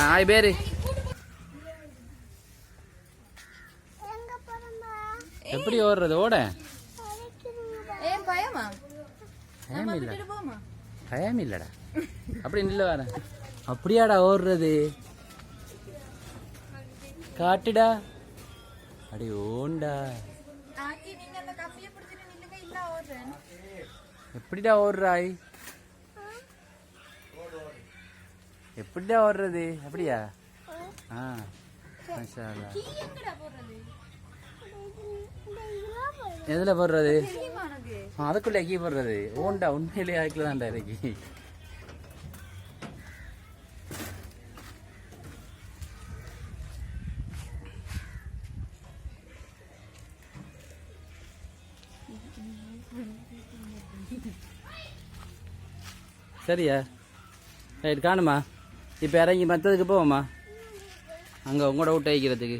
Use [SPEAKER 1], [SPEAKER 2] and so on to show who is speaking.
[SPEAKER 1] ஆய் பேரு எப்படி ஓடுறது ஓட பயம் இல்லடா அப்படி நில்ல வர அப்படியாடா ஓடுறது காட்டுடா அடி ஓண்டா எப்படிடா ஓடுறாய் எப்படிடா ஓடுறது அப்படியா எதுல போடுறது அதுக்குள்ள எக்கி போடுறது ஓண்டா உண்மையிலேயே அதுக்குள்ள தான்டா இறக்கி சரியா ரைட் காணுமா இப்போ இறங்கி மற்றதுக்கு போவோம்மா அங்கே உங்களோட விட்டு வைக்கிறதுக்கு